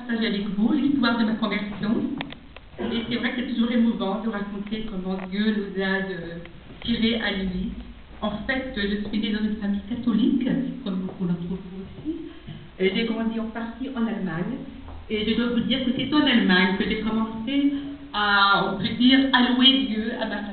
partager avec vous l'histoire de ma conversion. Et c'est vrai que c'est toujours émouvant de raconter comment Dieu nous a tirés à lui. En fait, je suis née dans une famille catholique, comme beaucoup d'entre vous aussi. J'ai grandi en partie en Allemagne. Et je dois vous dire que c'est en Allemagne que j'ai commencé à, on peut dire, à louer Dieu à ma façon.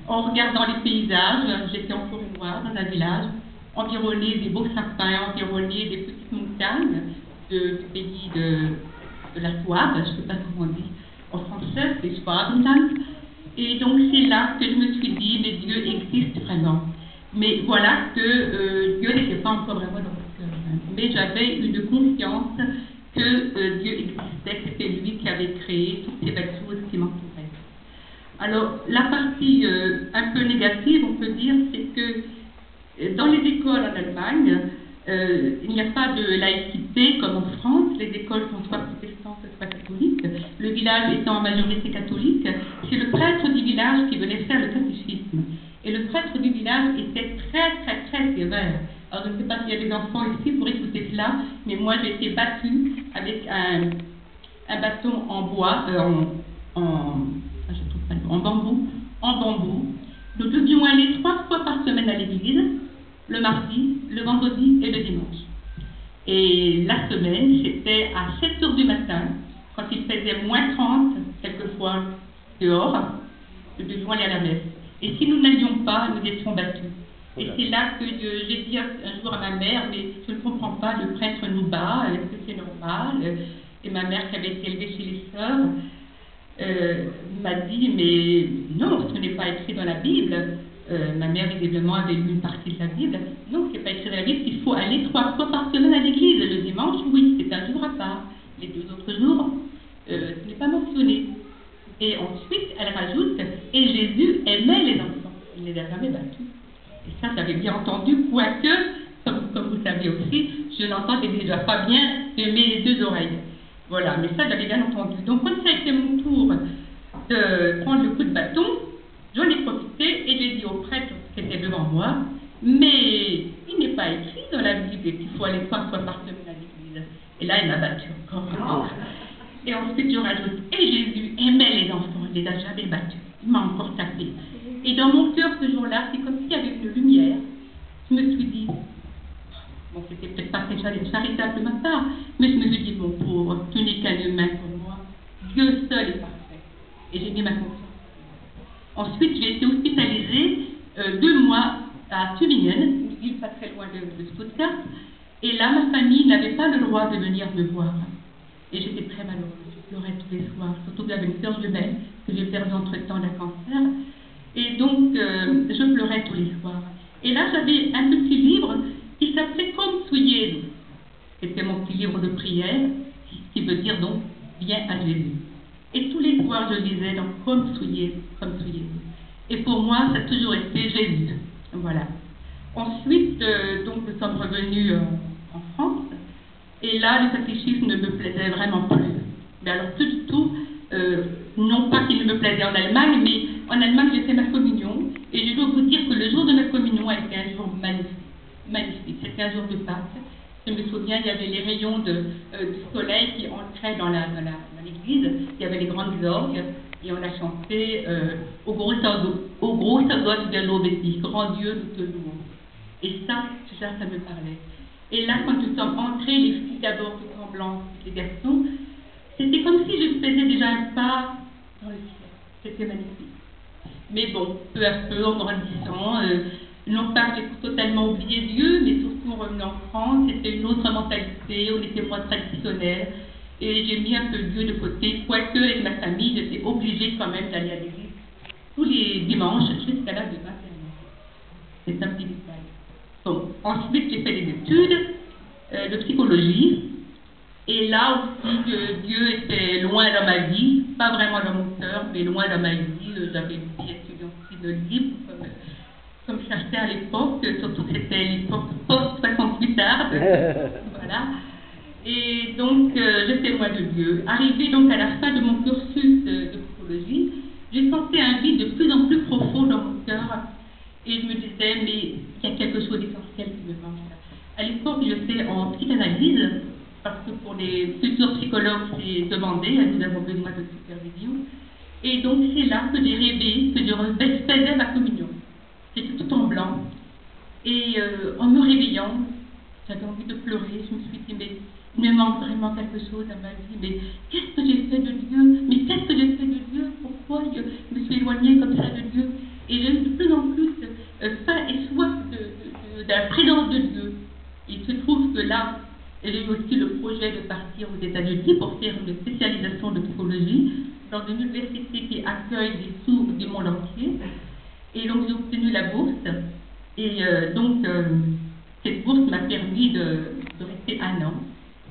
En regardant les paysages, j'étais en forêt noire dans un village, environné des beaux sapins, environné des petites montagnes du pays de la Souabe, je ne sais pas comment on dit en français, c'est Schwabenland. Et donc c'est là que je me suis dit, mais Dieu existe vraiment. Mais voilà que Dieu n'était pas encore vraiment dans mon cœur. Mais j'avais une conscience que Dieu existait, que c'était lui qui avait créé toutes ces belles choses qui m'entouraient. Alors la partie un peu négative, on peut dire, c'est que dans les écoles en Allemagne, il n'y a pas de laïcité comme en France. Les écoles sont soit protestantes, soit catholiques. Le village étant en majorité catholique, c'est le prêtre du village qui venait faire le catéchisme. Et le prêtre du village était très sévère. Alors je ne sais pas s'il y a des enfants ici pour écouter cela, mais moi j'ai été battue avec un bâton en bois, en bambou. Nous devions aller 3 fois par semaine à l'église, le mardi, le vendredi et le dimanche. Et la semaine, c'était à 7 h du matin, quand il faisait moins 30, quelquefois dehors, nous devions aller à la messe. Et si nous n'allions pas, nous étions battus. Et c'est là que j'ai dit un jour à ma mère, mais je ne comprends pas, le prêtre nous bat, est-ce que c'est normal? Et ma mère, qui avait été élevée chez les sœurs, m'a dit, mais non, ce n'est pas écrit dans la Bible. Ma mère, visiblement, avait lu une partie de la Bible. Non, ce n'est pas écrit dans la Bible, il faut aller 3 fois par semaine à l'église. Le dimanche, oui, c'est un jour à part. Les 2 autres jours, ce n'est pas mentionné. Et ensuite, elle rajoute, et Jésus aimait les enfants. Il ne les a jamais battus. Et ça, j'avais bien entendu, quoique, comme vous savez aussi, je n'entendais déjà pas bien de mes 2 oreilles. Voilà, mais ça, j'avais bien entendu. Donc, quand ça a été mon tour de prendre le coup de bâton, j'en ai profité et j'ai dit au prêtre qui était devant moi, mais il n'est pas écrit dans la Bible qu'il faut aller 3 fois par semaine à l'église. Et là, il m'a battu encore. Et ensuite, je rajoute, et Jésus aimait les enfants, il ne les a jamais battus. Il m'a encore tapé. Et dans mon cœur, ce jour-là, c'est comme s'il y avait une lumière. Je me suis dit, bon, c'était peut-être pas très charitable de ma part, mais je me suis dit, mon pauvre, tu n'es qu'un humain pour moi. Dieu seul est parfait. Et j'ai mis ma confiance. Ensuite, j'ai été hospitalisée 2 mois à Tübingen, une ville pas très loin de Stuttgart. Et là, ma famille n'avait pas le droit de venir me voir. Et j'étais très malheureuse. Je pleurais tous les soirs, surtout que j'avais une sœur jumelle que j'ai perdue entre-temps d'un cancer. Et donc, je pleurais tous les soirs. Et là, j'avais un petit livre qui s'appelait Comme soyez-vous. C'était mon petit livre de prière, qui veut dire donc viens à Jésus. Et tous les soirs, je lisais donc Comme soyez-vous. Et pour moi, ça a toujours été Jésus. Voilà. Ensuite, donc, nous sommes revenus en France. Et là, le catéchisme ne me plaisait vraiment plus. Mais alors, plus du tout, non pas qu'il ne me plaisait en Allemagne, mais en Allemagne, j'ai fait ma communion. Et je dois vous dire que le jour de ma communion a été un jour magnifique. Magnifique. C'était un jour de Pâques. Je me souviens, il y avait les rayons du soleil qui entraient dans l'église. Il y avait les grandes orgues. Et on a chanté au gros Gott der Lob ist dich, grand Dieu, nous te louons. Et ça me parlait. Et là, quand nous sommes entrés, les filles d'abord tout tremblantes, les garçons, c'était comme si je faisais déjà un pas dans le ciel. C'était magnifique. Mais bon, peu à peu, en grandissant, non pas que j'ai totalement oublié Dieu, mais surtout en revenant en France, c'était une autre mentalité, on était moins traditionnels. Et j'ai mis un peu Dieu de côté, quoique avec ma famille, j'étais obligée quand même d'aller à l'église tous les dimanches jusqu'à l'âge de 21 ans. C'est un petit détail. Bon, ensuite, j'ai fait des études de psychologie. Et là aussi, Dieu était loin dans ma vie, pas vraiment dans mon cœur, mais loin dans ma vie. J'avais une vie étudiante de libre, comme certains à l'époque, surtout que c'était l'époque post-68 art. Voilà. Et donc, j'étais loin de Dieu. Arrivé donc à la fin de mon cursus de psychologie, j'ai senti un vide de plus en plus profond dans mon cœur. Et je me disais, mais il y a quelque chose d'essentiel qui me manque. À l'époque, j'étais en psychanalyse. parce que pour les futurs psychologues, c'est demandé, nous avons besoin de supervision. Et donc c'est là que j'ai rêvé, que je faisais ma communion. C'était tout en blanc. Et en me réveillant, j'avais envie de pleurer. Je me suis dit, mais il me manque vraiment quelque chose à ma vie. Mais qu'est-ce que j'ai fait de Dieu? Mais qu'est-ce que j'ai fait de Dieu? Pourquoi je me suis éloignée comme ça de Dieu? Et j'ai eu de plus en plus faim et soif de la présence de Dieu. Il se trouve que là, j'ai eu aussi le projet de partir aux États-Unis pour faire une spécialisation de psychologie dans une université qui accueille des sourds du monde entier. Et donc j'ai obtenu la bourse. Et cette bourse m'a permis de rester 1 an.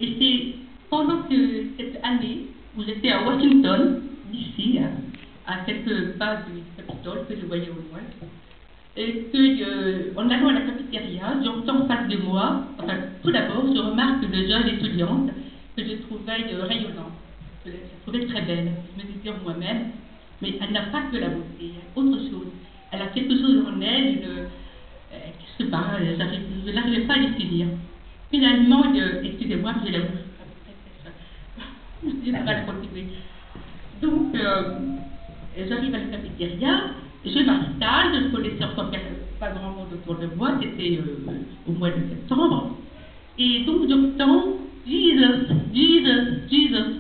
Et c'est pendant cette année où j'étais à Washington, d'ici, à quelques pas du Capitole, que je voyais au loin, et que, en allant à la cafétéria, j'entends en face de moi, enfin, tout d'abord, je remarque une jeune étudiante que je trouvais rayonnante, que je trouvais très belle. Je me disais en moi-même, mais elle n'a pas que la beauté, il y a autre chose. Elle a quelque chose en elle, je ne sais pas, je n'arrivais pas à définir. Finalement, excusez-moi, j'ai la bouche très sèche. Je ne vais pas la continuer. Donc, j'arrive à la cafétéria, je m'installe, je connaissais encore pas grand monde autour de moi, c'était au mois de septembre. Et donc, j'entends Jesus, Jesus, Jesus.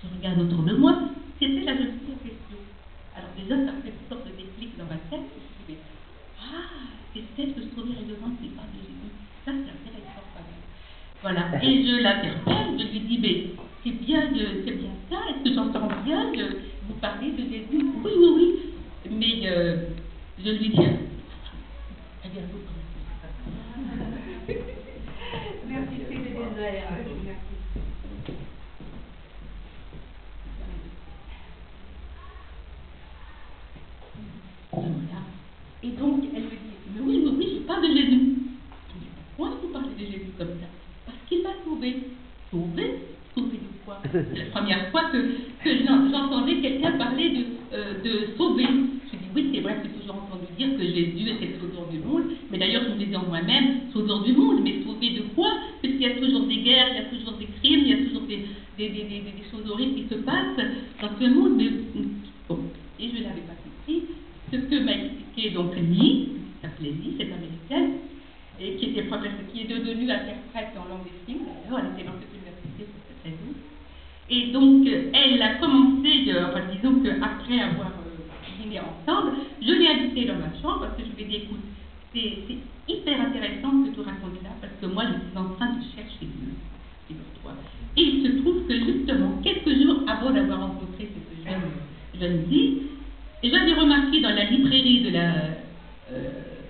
Je regarde autour de moi, c'était la jeune fille en question. Alors, déjà, ça fait une sorte de déclic dans ma tête. Je me dis, c'est celle que je trouvais rayonnante, c'est pas de Jésus. Ça, c'est intéressant quand même. Voilà. Et je l'interpelle, je lui dis, mais c'est bien ça, est-ce que j'entends bien vous parler de Jésus? Oui, oui, oui. Mais je lui dis, à bientôt. Merci, c'est des désirs. Voilà. Et donc, elle me dit, mais oui, je parle de Jésus. Je dis, pourquoi vous parlez de Jésus comme ça? Parce qu'il m'a sauvé. Sauvé? Sauvé de quoi? C'est la première fois que j'entendais quelqu'un parler de sauver. Je dis, oui, c'est vrai que j'ai toujours entendu dire que Jésus était le sauveur du monde, mais d'ailleurs, je me disais en moi-même, sauveur du monde, mais sauvé de quoi? Parce qu'il y a toujours des guerres, il y a toujours des crimes, il y a toujours des choses horribles qui se passent dans ce monde. Mais bon, et je n'avais pas compris ce que m'a expliqué donc Lee, qui s'appelait Lee, cette américaine, et qui est devenue interprète en langue des signes, d'ailleurs, elle était dans cette université pour cette raison. Et donc, elle a commencé, enfin disons qu'après avoir dîné ensemble, je l'ai invitée dans ma chambre parce que je lui ai dit, écoute, c'est hyper intéressant ce que tu racontes là, parce que moi je suis en train de chercher Dieu, figure-toi. Et il se trouve que justement, quelques jours avant d'avoir rencontré cette jeune fille, j'avais remarqué dans la librairie de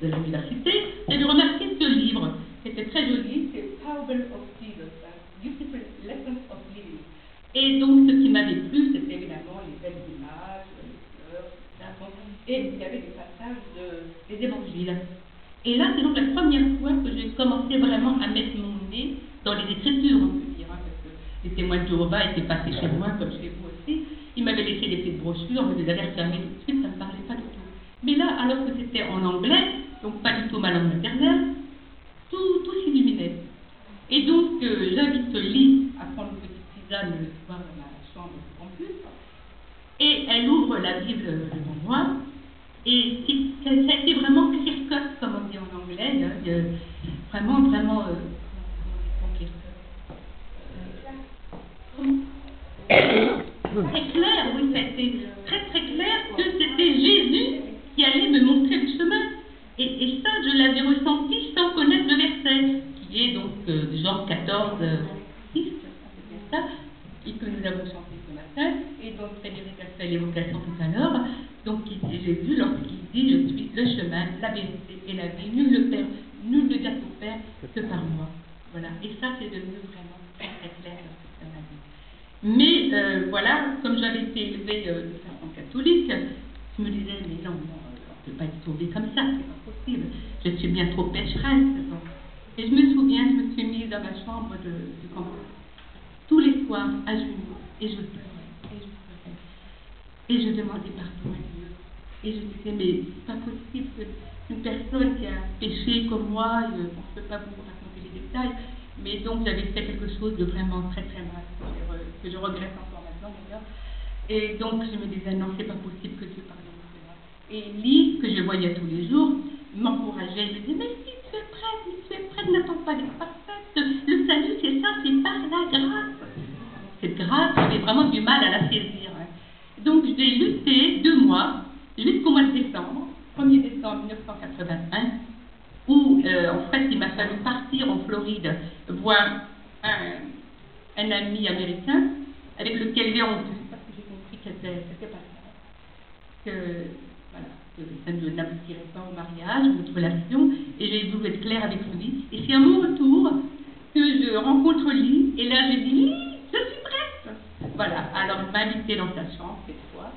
l'université, j'avais remarqué ce livre, c'était très joli, c'est Parable of Jesus, Beautiful Lessons of Living. Et donc, ce qui m'avait plu, c'était évidemment les belles images, les fleurs, et il y avait des passages des évangiles. Et là, c'est donc la première fois que j'ai commencé vraiment à mettre mon nez dans les Écritures, on peut dire, parce que les témoins de Jéhovah étaient passés chez moi, comme chez vous aussi. Ils m'avaient laissé des petites brochures, mais je les avais refermées tout de suite, ça ne me parlait pas du tout. Mais là, alors que c'était en anglais, donc pas du tout ma langue maternelle, tout s'illuminait. Et donc, j'invite Lee à prendre une petite tisane le soir dans ma chambre du campus, et elle ouvre la Bible devant moi, et ça a été vraiment clear-cut, comme on dit en anglais, vraiment, comment clear-cut? Très clair, oui, ça a été très très clair que c'était Jésus qui allait me montrer le chemin. Et ça, je l'avais ressenti sans connaître le verset, qui est donc Jean 14, 6, c'est ça, et que nous avons chanté ce matin, et dont Frédéric a fait l'évocation tout à l'heure. Donc Jésus, lorsqu'il dit, je suis le chemin, la vérité et la vie, nul ne vient au Père que par moi. Voilà, et ça c'est devenu vraiment très très clair dans ma vie. Mais voilà, comme j'avais été élevée de façon catholique, je me disais, mais non, on ne peut pas être sauvée comme ça, c'est pas possible. Je suis bien trop pécheresse. Et je me souviens, je me suis mise dans ma chambre du campus, tous les soirs, à genoux, et je pleurais, et je demandais pardon à Dieu. Et je disais, mais c'est pas possible qu'une personne qui a péché comme moi, on ne peut pas vous raconter les détails, Mais donc j'avais fait quelque chose de vraiment très très mal, que je regrette encore maintenant d'ailleurs. Et donc je me disais non, c'est pas possible que Dieu pardonne cela. Et Lise, que je voyais tous les jours, m'encourageait, me disait mais si tu es prête, n'attends pas d'être parfaite. Le salut c'est ça, c'est par la grâce. Cette grâce, j'avais vraiment du mal à la saisir. Donc j'ai lutté 2 mois jusqu'au mois de décembre, 1er décembre 1981, où en fait il m'a fallu partir en Floride voir un ami américain avec lequel j'ai rompu, parce que j'ai compris que c'était pas ça, que voilà, que ça n'aboutirait pas au mariage, notre relation, et j'ai voulu être claire avec lui. Et c'est à mon retour que je rencontre Lee, et là j'ai dit Lee, je suis prête. Voilà, alors il m'a invité dans sa chambre cette fois,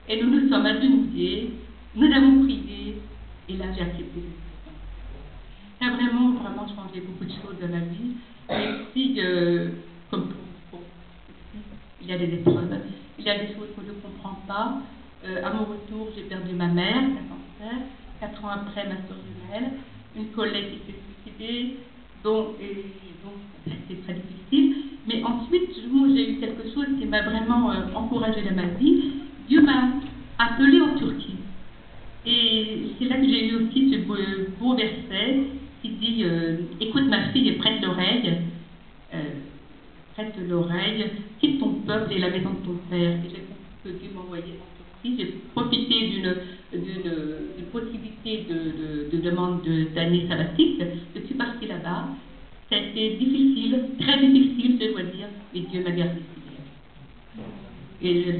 et nous nous sommes agenouillés, nous avons prié, et là j'ai accepté. Ça a vraiment, vraiment changé beaucoup de choses dans ma vie. Même si, comme pour il y a des épreuves, il y a des choses que je ne comprends pas. À mon retour, j'ai perdu ma mère, 4 ans après ma soeur jumelle, une collègue qui s'est suicidée, donc c'était très difficile. Mais ensuite, moi, j'ai eu quelque chose qui m'a vraiment encouragée dans ma vie. Dieu m'a appelée en Turquie. Et c'est là que j'ai eu aussi ce beau verset qui dit écoute ma fille et prête l'oreille, quitte ton peuple et la maison de ton père. Et j'ai compris que Dieu m'envoyait en Turquie. J'ai profité d'une possibilité de demande d'année sabbatique. Je suis partie là-bas. Ça a été difficile, très difficile, je dois dire, et Dieu m'a gardée. Et je